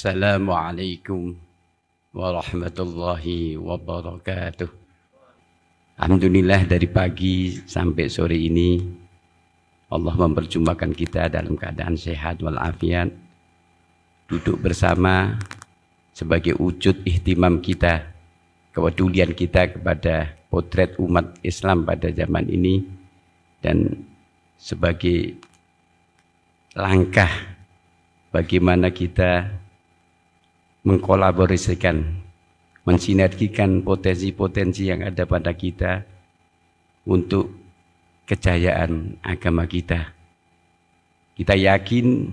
Assalamualaikum warahmatullahi wabarakatuh. Alhamdulillah dari pagi sampai sore ini Allah memperjumpakan kita dalam keadaan sehat walafiat, duduk bersama sebagai wujud ihtimam kita, kepedulian kita kepada potret umat Islam pada zaman ini, dan sebagai langkah bagaimana kita mengkolaborasikan, mensinergikan potensi-potensi yang ada pada kita untuk kejayaan agama kita. Kita yakin,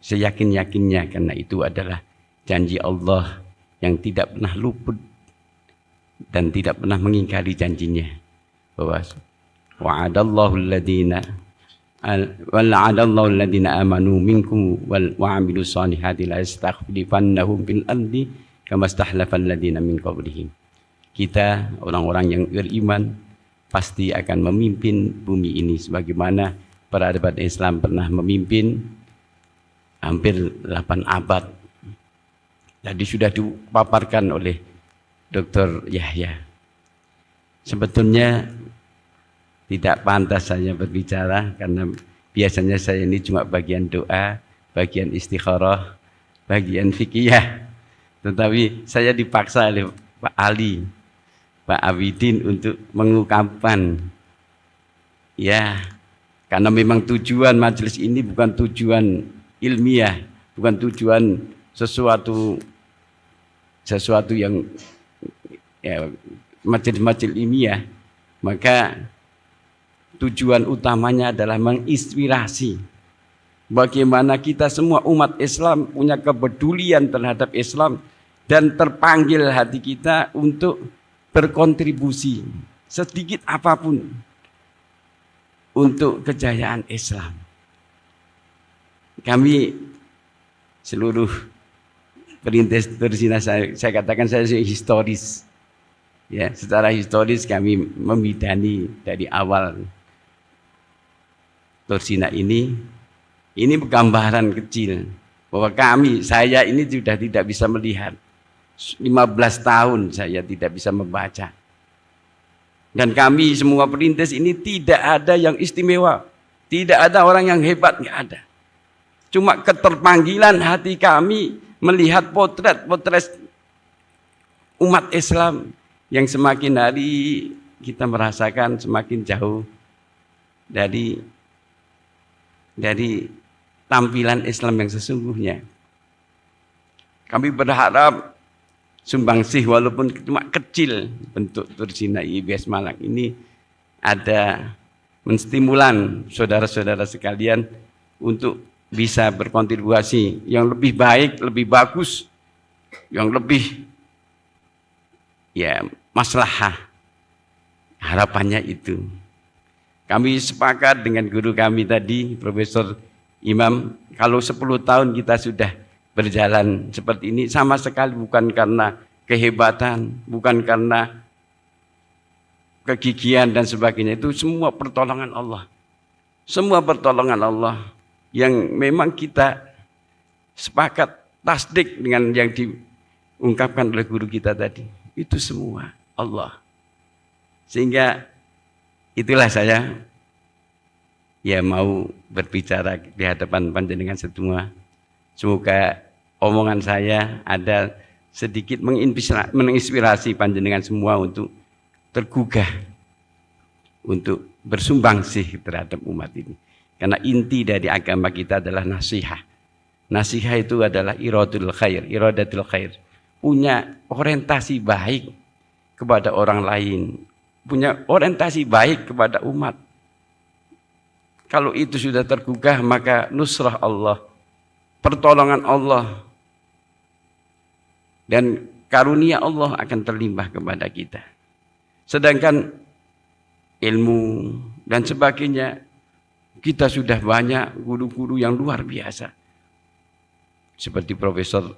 seyakin-yakinnya, karena itu adalah janji Allah yang tidak pernah luput dan tidak pernah mengingkari janjinya, bahwa wa'adallahu alladhina wal'adallahu alladhina amanu minkum wa'amilu salihati la yastakhlifannahum fil ardi kama stahlafa alladhina min qablihim. Kita orang-orang yang beriman pasti akan memimpin bumi ini sebagaimana peradaban Islam pernah memimpin hampir 8 abad. Jadi sudah dipaparkan oleh Dr. Yahya. Sebetulnya tidak pantas saya berbicara karena biasanya saya ini cuma bagian doa, bagian istikharah, bagian fikih. Tetapi saya dipaksa oleh Pak Ali, Pak Abidin untuk mengungkapkan, ya, karena memang tujuan majelis ini bukan tujuan ilmiah, bukan tujuan sesuatu yang ya, majelis ilmiah, maka tujuan utamanya adalah menginspirasi bagaimana kita semua umat Islam punya kepedulian terhadap Islam dan terpanggil hati kita untuk berkontribusi sedikit apapun untuk kejayaan Islam. Kami seluruh perintis Tursina, saya katakan saya historis. Ya, secara historis kami memidani dari awal Tursina ini gambaran kecil bahwa saya ini sudah tidak bisa melihat. 15 tahun saya tidak bisa membaca. Dan kami semua perintis ini tidak ada yang istimewa, tidak ada orang yang hebat, nggak ada. Cuma keterpanggilan hati kami melihat potret umat Islam yang semakin hari kita merasakan semakin jauh dari tampilan Islam yang sesungguhnya. Kami berharap sumbangsih walaupun cuma kecil bentuk Tursina IBS Malang ini ada menstimulan saudara-saudara sekalian untuk bisa berkontribusi yang lebih baik, lebih bagus, yang lebih ya maslahah. Harapannya itu. Kami sepakat dengan guru kami tadi, Profesor Imam, kalau 10 tahun kita sudah berjalan seperti ini, sama sekali bukan karena kehebatan, bukan karena kegigihan dan sebagainya. Itu semua pertolongan Allah. Semua pertolongan Allah yang memang kita sepakat tasdik dengan yang diungkapkan oleh guru kita tadi. Itu semua Allah. Sehingga itulah saya ya mau berbicara di hadapan panjenengan semua. Semoga omongan saya ada sedikit menginspirasi panjenengan semua untuk tergugah, untuk bersumbangsih terhadap umat ini. Karena inti dari agama kita adalah nasihat. Nasihat itu adalah iradatul khair. Punya orientasi baik kepada orang lain, punya orientasi baik kepada umat. Kalau itu sudah tergugah, maka nusrah Allah, pertolongan Allah, dan karunia Allah akan terlimpah kepada kita. Sedangkan ilmu dan sebagainya, kita sudah banyak guru-guru yang luar biasa. Seperti Profesor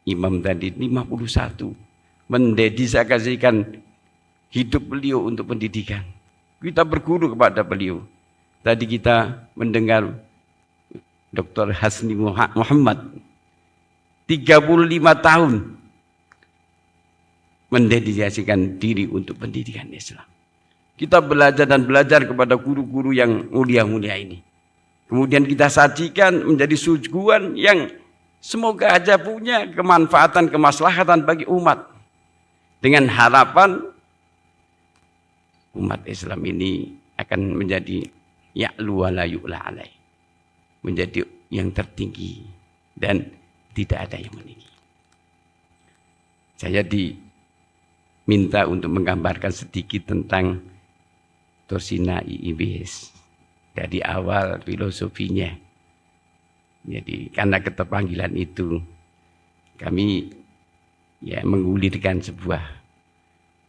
Imam tadi, 51, mendedikasikan hidup beliau untuk pendidikan. Kita berguru kepada beliau. Tadi kita mendengar Dr. Hasni Muhammad 35 tahun mendedikasikan diri untuk pendidikan Islam. Kita belajar dan belajar kepada guru-guru yang mulia-mulia ini. Kemudian kita sajikan menjadi suguhan yang semoga aja punya kemanfaatan, kemaslahatan bagi umat. Dengan harapan umat Islam ini akan menjadi ya'lu wa la yu'la alaih. Menjadi yang tertinggi dan tidak ada yang meninggi. Saya diminta untuk menggambarkan sedikit tentang Thursina IIBS dari awal filosofinya. Jadi karena keterpanggilan itu kami menggulirkan sebuah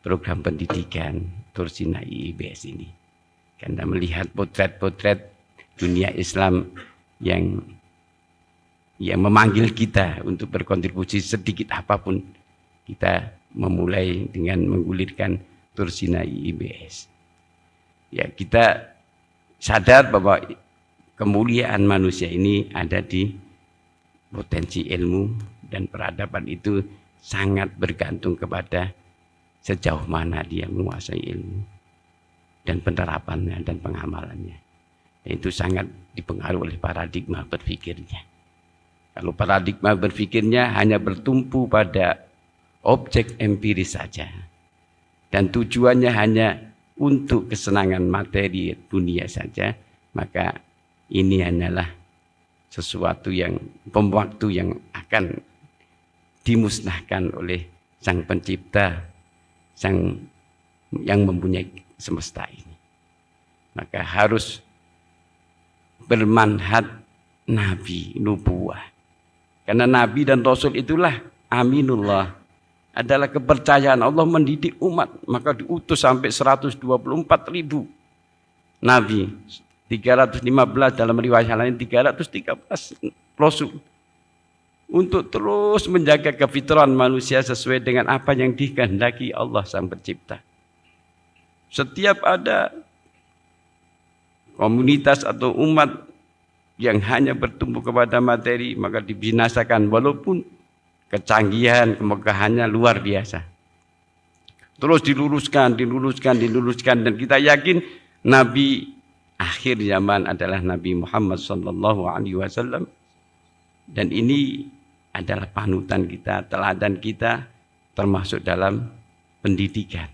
program pendidikan Thursina IIBS ini. Karena melihat potret-potret dunia Islam yang memanggil kita untuk berkontribusi sedikit apapun, kita memulai dengan menggulirkan Thursina IIBS. Ya, kita sadar bahwa kemuliaan manusia ini ada di potensi ilmu, dan peradaban itu sangat bergantung kepada sejauh mana dia menguasai ilmu dan penerapannya dan pengamalannya. Itu sangat dipengaruhi oleh paradigma berpikirnya. Kalau paradigma berpikirnya hanya bertumpu pada objek empiris saja dan tujuannya hanya untuk kesenangan materi dunia saja, maka ini hanyalah sesuatu yang waktu yang akan dimusnahkan oleh Sang Pencipta, Sang yang mempunyai semesta ini. Maka harus bermanhaj nabi, nubuwah. Karena nabi dan rasul itulah aminullah, adalah kepercayaan Allah mendidik umat. Maka diutus sampai 124.000 nabi, 315 dalam riwayat lain 313 rasul, untuk terus menjaga kefitrahan manusia sesuai dengan apa yang dikehendaki Allah Sang Pencipta. Setiap ada komunitas atau umat yang hanya bertumpu kepada materi, maka dibinasakan walaupun kecanggihan, kemegahannya luar biasa. Terus diluruskan, dan kita yakin Nabi akhir zaman adalah Nabi Muhammad SAW. Dan ini adalah panutan kita, teladan kita, termasuk dalam pendidikan.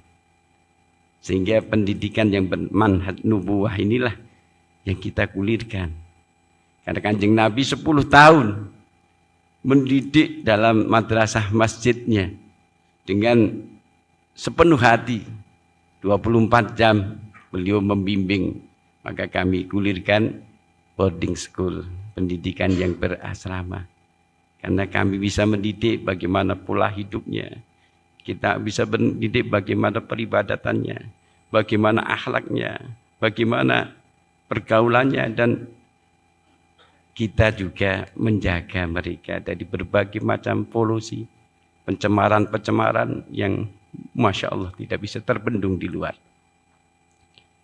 Sehingga pendidikan yang bermanhaj nubuwah inilah yang kita gulirkan. Karena Kanjeng Nabi 10 tahun mendidik dalam madrasah masjidnya dengan sepenuh hati, 24 jam beliau membimbing. Maka kami gulirkan boarding school, pendidikan yang berasrama. Karena kami bisa mendidik bagaimana pola hidupnya, kita bisa mendidik bagaimana peribadatannya, bagaimana akhlaknya, bagaimana pergaulannya, dan kita juga menjaga mereka dari berbagai macam polusi, pencemaran-pencemaran yang Masya Allah tidak bisa terbendung di luar.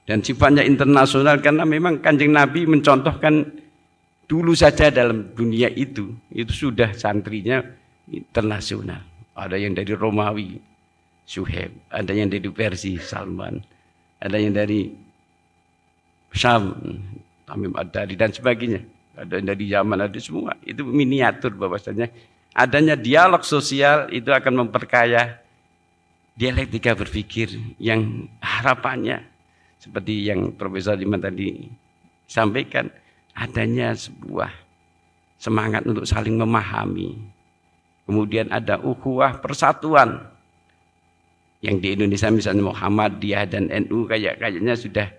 Dan sifatnya internasional karena memang Kanjeng Nabi mencontohkan dulu saja dalam dunia itu sudah santrinya internasional. Ada yang dari Romawi, Suhaib, ada yang dari Persia, Salman, ada yang dari Syam, Tamim Ad-Dari dan sebagainya. Ada yang dari Yaman, ada semua. Itu miniatur bahwasanya adanya dialog sosial itu akan memperkaya dialektika berpikir yang harapannya seperti yang Profesor Iman tadi sampaikan, adanya sebuah semangat untuk saling memahami. Kemudian ada ukhuwah persatuan. Yang di Indonesia misalnya Muhammadiyah dan NU kayaknya sudah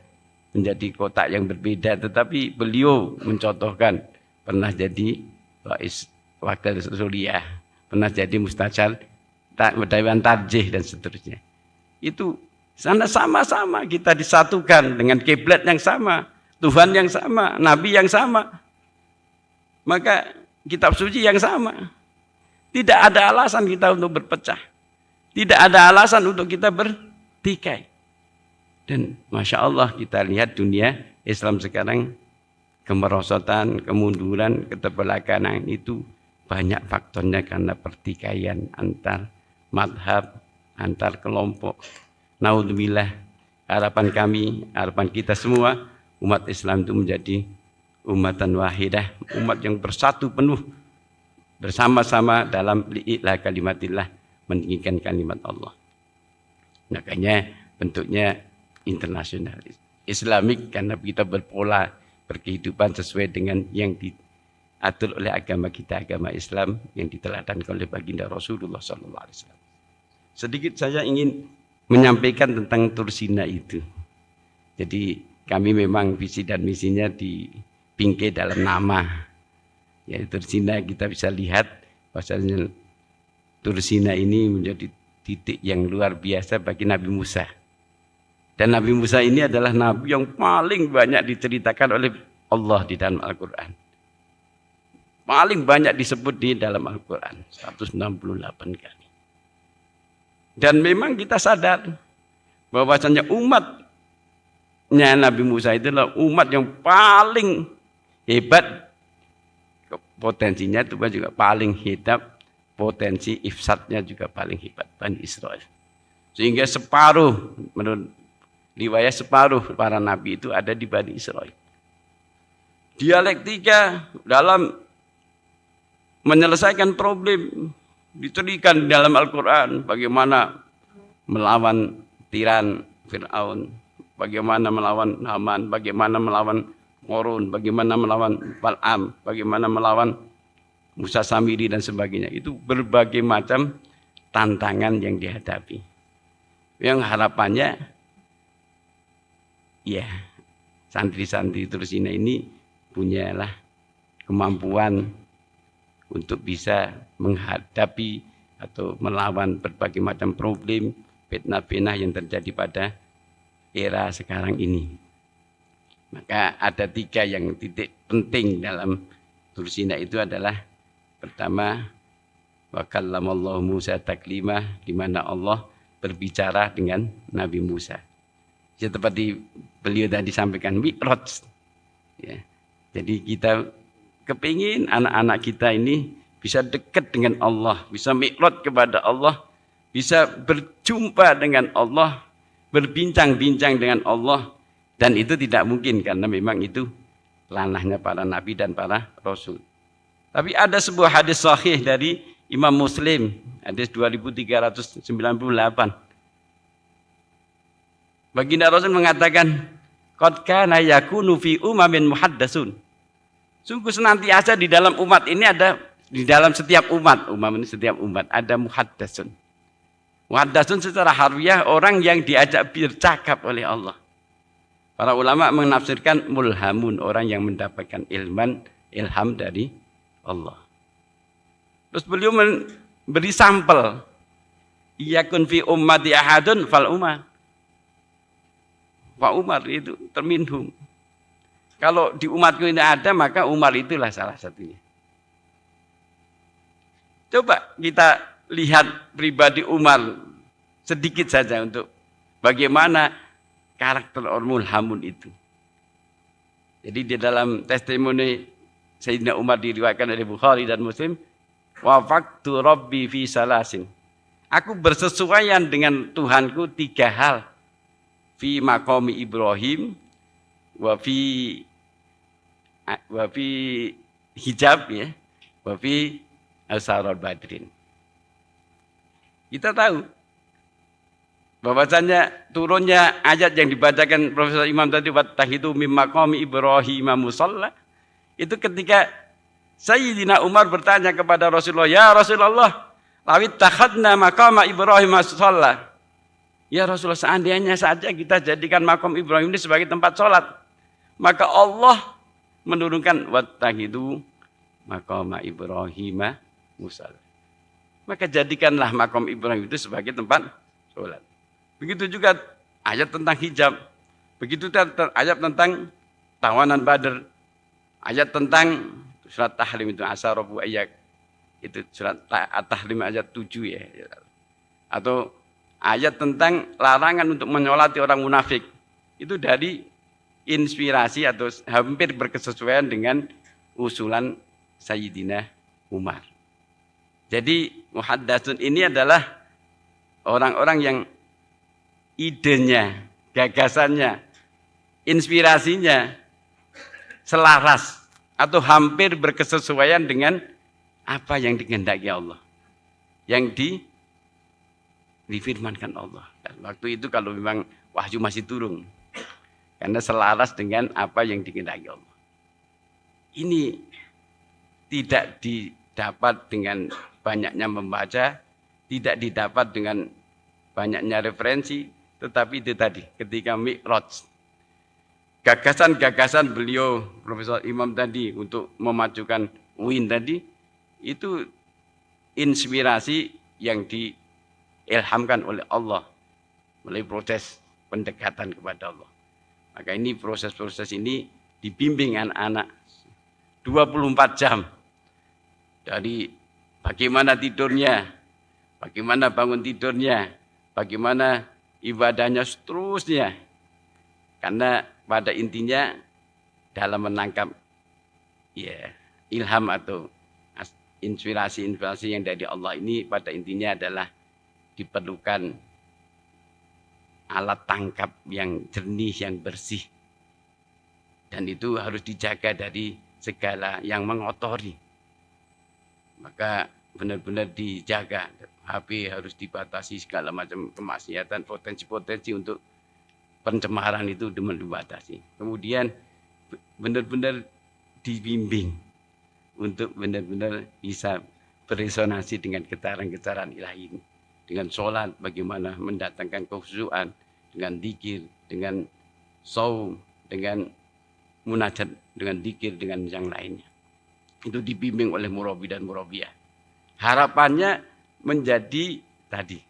menjadi kotak yang berbeda, tetapi beliau mencontohkan pernah jadi wakil Suriah, pernah jadi mustajab Dewan Tarjih dan seterusnya. Itu sana sama-sama kita disatukan dengan kiblat yang sama, Tuhan yang sama, Nabi yang sama, maka kitab suci yang sama. Tidak ada alasan kita untuk berpecah, tidak ada alasan untuk kita bertikai. Dan Masya Allah kita lihat dunia Islam sekarang kemerosotan, kemunduran, keterbelakangan itu banyak faktornya karena pertikaian antar madhab, antar kelompok. Naudzubillah, harapan kami, harapan kita semua, umat Islam itu menjadi umatan wahidah, umat yang bersatu penuh, bersama-sama dalam li'ila kalimatillah, meninggikan kalimat Allah. Makanya bentuknya internasional, Islamik, karena kita berpola berkehidupan sesuai dengan yang diatur oleh agama kita, agama Islam yang diteladankan oleh baginda Rasulullah SAW. Sedikit saya ingin menyampaikan tentang Tursina itu. Jadi kami memang visi dan misinya dipingkai dalam nama. Ya, Tursina kita bisa lihat bahwasanya Tursina ini menjadi titik yang luar biasa bagi Nabi Musa. Dan Nabi Musa ini adalah nabi yang paling banyak diceritakan oleh Allah di dalam Al-Quran. Paling banyak disebut di dalam Al-Quran, 168 kali. Dan memang kita sadar bahwasanya umatnya Nabi Musa itulah umat yang paling hebat, potensinya itu juga paling hebat, potensi ifsadnya juga paling hebat, Bani Israel. Sehingga separuh, menurut riwayat separuh para nabi itu ada di Bani Israel. Dialektika dalam menyelesaikan problem dicerikan di dalam Al-Quran, bagaimana melawan tiran Fir'aun, bagaimana melawan Haman, bagaimana melawan Korun, bagaimana melawan Bal'am, bagaimana melawan Musa Samiri dan sebagainya. Itu berbagai macam tantangan yang dihadapi. Yang harapannya, ya, santri-santri Tursina ini punyalah kemampuan untuk bisa menghadapi atau melawan berbagai macam problem, fitnah-fitnah yang terjadi pada era sekarang ini. Maka ada 3 yang titik penting dalam Tursina itu adalah pertama, wa kallamallahu Musa taklima, di mana Allah berbicara dengan Nabi Musa. Seperti beliau tadi sampaikan, Mi'raj. Ya. Jadi kita kepingin anak-anak kita ini bisa dekat dengan Allah, bisa mi'raj kepada Allah, bisa berjumpa dengan Allah, berbincang-bincang dengan Allah. Dan itu tidak mungkin karena memang itu ranahnya para nabi dan para rasul. Tapi ada sebuah hadis sahih dari Imam Muslim, hadis 2398. Baginda Rasul mengatakan, qad kana yakunu fi umamin muhaddatsun. Sungguh senantiasa di dalam umat ini ada, di dalam setiap umat, ini setiap umat ada muhaddatsun. Muhaddatsun secara harfiah orang yang diajak bercakap oleh Allah. Para ulama menafsirkan mulhamun, orang yang mendapatkan ilham dari Allah. Terus beliau memberi sampel, iyakun fi ummati ahadun fal umar. Pak Umar itu terminhum. Kalau di umatku ini ada, maka Umar itulah salah satunya. Coba kita lihat pribadi Umar sedikit saja untuk bagaimana karakter mulhamun itu. Jadi di dalam testimoni Sayyidina Umar diriwayatkan oleh Bukhari dan Muslim, wafaqtu rabbi fi salasin. Aku bersesuaian dengan Tuhanku 3 hal. Fi maqami Ibrahim, wa fi hijab, ya, wa fi asharal badrin. Kita tahu bahwasanya turunnya ayat yang dibacakan Profesor Imam tadi, wattahidu mim maqami Ibrahim musalla, itu ketika Sayyidina Umar bertanya kepada Rasulullah, ya Rasulullah, lawit takhadna maqama Ibrahim musalla. Ya Rasulullah, seandainya saja kita jadikan makam Ibrahim ini sebagai tempat sholat, maka Allah menurunkan wattahidu maqama Ibrahim musalla. Maka jadikanlah makam Ibrahim itu sebagai tempat sholat. Begitu juga ayat tentang hijab. Begitu ayat tentang tawanan Badar. Ayat tentang surat Tahrim itu asarabu ayat. Itu surat At-Tahrim ayat 7 ya. Atau ayat tentang larangan untuk menyolati orang munafik. Itu dari inspirasi atau hampir berkesesuaian dengan usulan Sayyidina Umar. Jadi muhaddatsun ini adalah orang-orang yang idenya, gagasannya, inspirasinya selaras atau hampir berkesesuaian dengan apa yang dikehendaki Allah. Yang difirmankan Allah. Dan waktu itu kalau memang wahyu masih turun. Karena selaras dengan apa yang dikehendaki Allah. Ini tidak didapat dengan banyaknya membaca, tidak didapat dengan banyaknya referensi, tetapi itu tadi ketika Mi'raj. Gagasan-gagasan beliau, Profesor Imam tadi untuk memajukan UIN tadi, itu inspirasi yang diilhamkan oleh Allah melalui proses pendekatan kepada Allah. Maka ini proses-proses ini dibimbing anak-anak 24 jam. Dari bagaimana tidurnya, bagaimana bangun tidurnya, bagaimana ibadahnya seterusnya. Karena pada intinya dalam menangkap ilham atau inspirasi-inspirasi yang dari Allah ini pada intinya adalah diperlukan alat tangkap yang jernih, yang bersih. Dan itu harus dijaga dari segala yang mengotori. Maka benar-benar dijaga. HP harus dibatasi, segala macam kemaksiatan, potensi-potensi untuk pencemaran itu dibatasi. Kemudian benar-benar dibimbing untuk benar-benar bisa beresonansi dengan getaran-getaran ilahi ini. Dengan sholat, bagaimana mendatangkan kekhusyuan, dengan zikir, dengan saum, dengan munajat, dengan zikir, dengan yang lainnya. Itu dibimbing oleh murabi dan murabiyah. Harapannya menjadi tadi,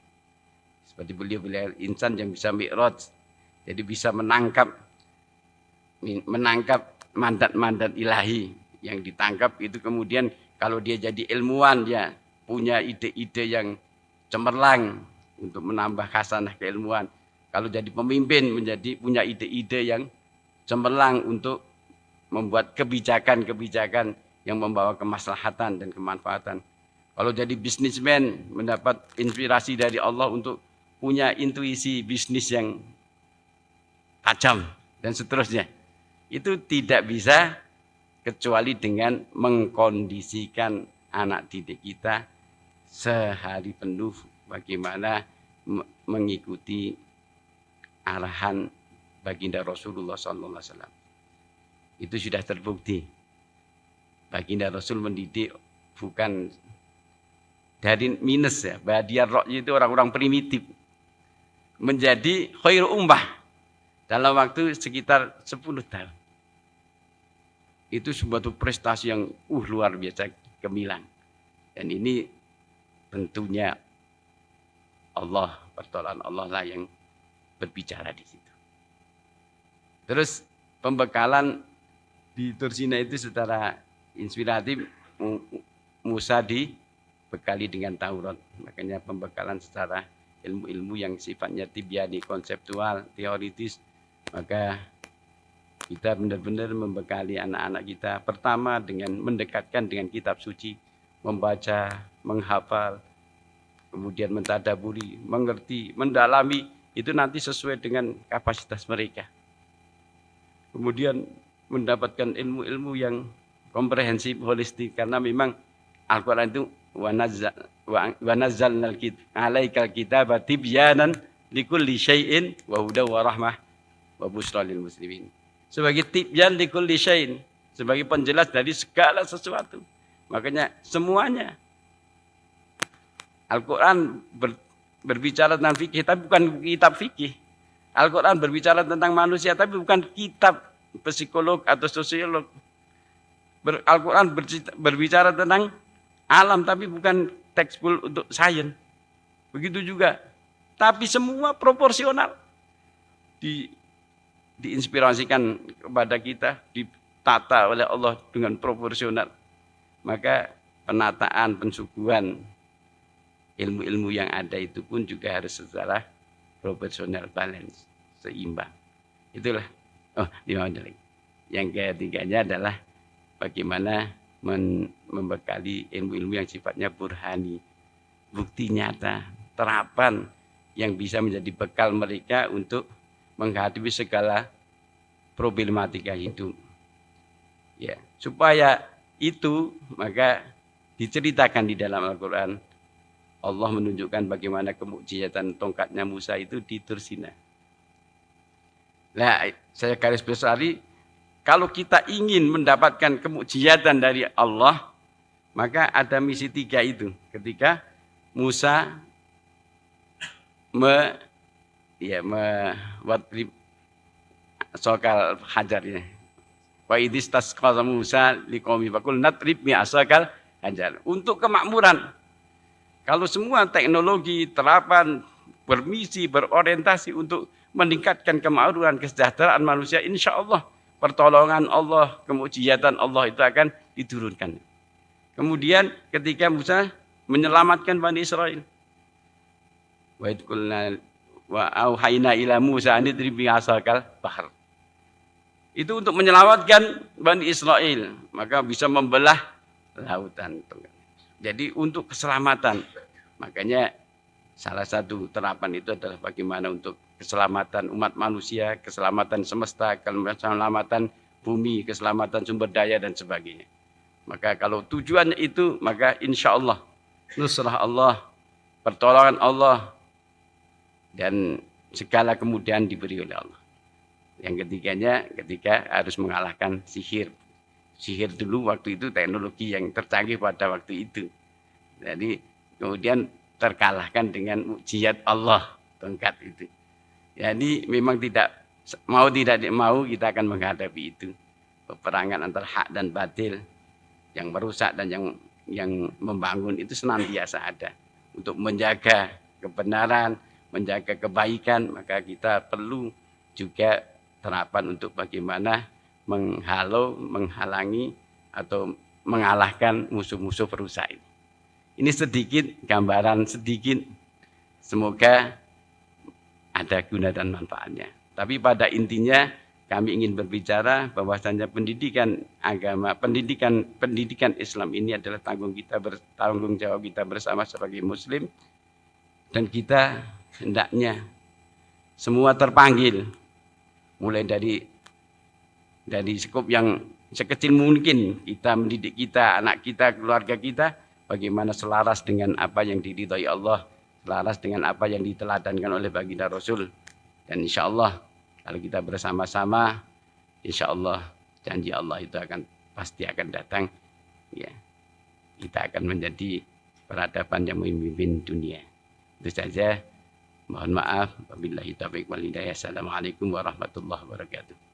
seperti beliau insan yang bisa mi'raj, jadi bisa menangkap mandat-mandat ilahi yang ditangkap itu, kemudian kalau dia jadi ilmuwan, dia punya ide-ide yang cemerlang untuk menambah khasanah keilmuan. Kalau jadi pemimpin punya ide-ide yang cemerlang untuk membuat kebijakan-kebijakan yang membawa kemaslahatan dan kemanfaatan. Kalau jadi bisnismen mendapat inspirasi dari Allah untuk punya intuisi bisnis yang tajam dan seterusnya. Itu tidak bisa kecuali dengan mengkondisikan anak didik kita sehari penuh bagaimana mengikuti arahan baginda Rasulullah SAW. Itu sudah terbukti. Baginda Rasul mendidik bukan dari minus ya. Badiar rohnya itu orang-orang primitif. Menjadi khairu ummah dalam waktu sekitar 10 tahun. Itu suatu prestasi yang luar biasa gemilang. Dan ini tentunya Allah, pertolongan Allah lah yang berbicara di situ. Terus pembekalan di Tursina itu secara inspiratif, Musa dibekali dengan Taurat. Makanya pembekalan secara ilmu-ilmu yang sifatnya tibyani, konseptual, teoritis. Maka kita benar-benar membekali anak-anak kita pertama dengan mendekatkan dengan kitab suci, membaca, menghafal, kemudian mentadaburi, mengerti, mendalami, itu nanti sesuai dengan kapasitas mereka. Kemudian mendapatkan ilmu-ilmu yang komprehensif, holistik, karena memang Al-Quran itu wa nazzalna alaikal kitaba tibyanan likulli syai'in wa huda wa rahmah wa busra lil muslimin. Sebagai tibyan likulli syai'in, sebagai penjelas dari segala sesuatu. Makanya semuanya Al-Quran berbicara tentang fikih, tapi bukan kitab fikih. Al-Quran berbicara tentang manusia, tapi bukan kitab psikolog atau sosiolog. Al-Quran berbicara tentang alam, tapi bukan teksbul untuk sains. Begitu juga. Tapi semua proporsional. Diinspirasikan kepada kita, ditata oleh Allah dengan proporsional. Maka penataan, pensuguhan ilmu-ilmu yang ada itu pun juga harus secara proporsional, balance, seimbang. Itulah. Yang ketiganya adalah bagaimana membekali ilmu-ilmu yang sifatnya burhani, bukti nyata, terapan yang bisa menjadi bekal mereka untuk menghadapi segala problematika hidup. Ya, supaya itu maka diceritakan di dalam Al-Quran. Allah menunjukkan bagaimana kemukjizatan tongkatnya Musa itu di Tur Sina. Nah, saya garis besari, kalau kita ingin mendapatkan kemukjizatan dari Allah, maka ada misi 3 itu. Ketika Musa wadrib sokal hajar ya. Wa idis tasqala Musa liqaumi faqul nadrib bi asakal hajar. Untuk kemakmuran. Kalau semua teknologi, terapan, bermisi, berorientasi untuk meningkatkan kemakmuran, kesejahteraan manusia, insya Allah pertolongan Allah, kemukjizatan Allah itu akan diturunkan. Kemudian ketika Musa menyelamatkan Bani Israel, wa idqulna wa auhayna ila Musa an idrib bi asakal bahr. Itu untuk menyelamatkan Bani Israel, maka bisa membelah lautan. Jadi untuk keselamatan, makanya salah satu terapan itu adalah bagaimana untuk keselamatan umat manusia, keselamatan semesta, keselamatan bumi, keselamatan sumber daya dan sebagainya. Maka kalau tujuannya itu, maka insya Allah nusrah Allah, pertolongan Allah, dan segala kemudahan diberi oleh Allah. Yang ketiganya ketika harus mengalahkan sihir. Sihir dulu waktu itu teknologi yang tercanggih pada waktu itu. Jadi kemudian terkalahkan dengan mukjizat Allah, tongkat itu. Jadi memang tidak mau kita akan menghadapi itu. Peperangan antara hak dan batil, yang merusak dan yang membangun itu senantiasa ada. Untuk menjaga kebenaran, menjaga kebaikan, maka kita perlu juga terapan untuk bagaimana menghalangi atau mengalahkan musuh-musuh perusak ini. Ini sedikit gambaran sedikit, semoga ada guna dan manfaatnya. Tapi pada intinya kami ingin berbicara bahwasanya pendidikan agama, pendidikan Islam ini adalah tanggung jawab kita bersama sebagai Muslim, dan kita hendaknya semua terpanggil, mulai dari skop yang sekecil mungkin kita mendidik kita, anak kita, keluarga kita, bagaimana selaras dengan apa yang diridhai Allah, selaras dengan apa yang diteladankan oleh baginda Rasul. Dan insya Allah kalau kita bersama-sama, insya Allah janji Allah itu pasti akan datang. Ya, kita akan menjadi peradaban yang memimpin dunia. Itu saja. Mohon maaf. Wabillahi taufiq wal hidayah. Assalamualaikum warahmatullahi wabarakatuh.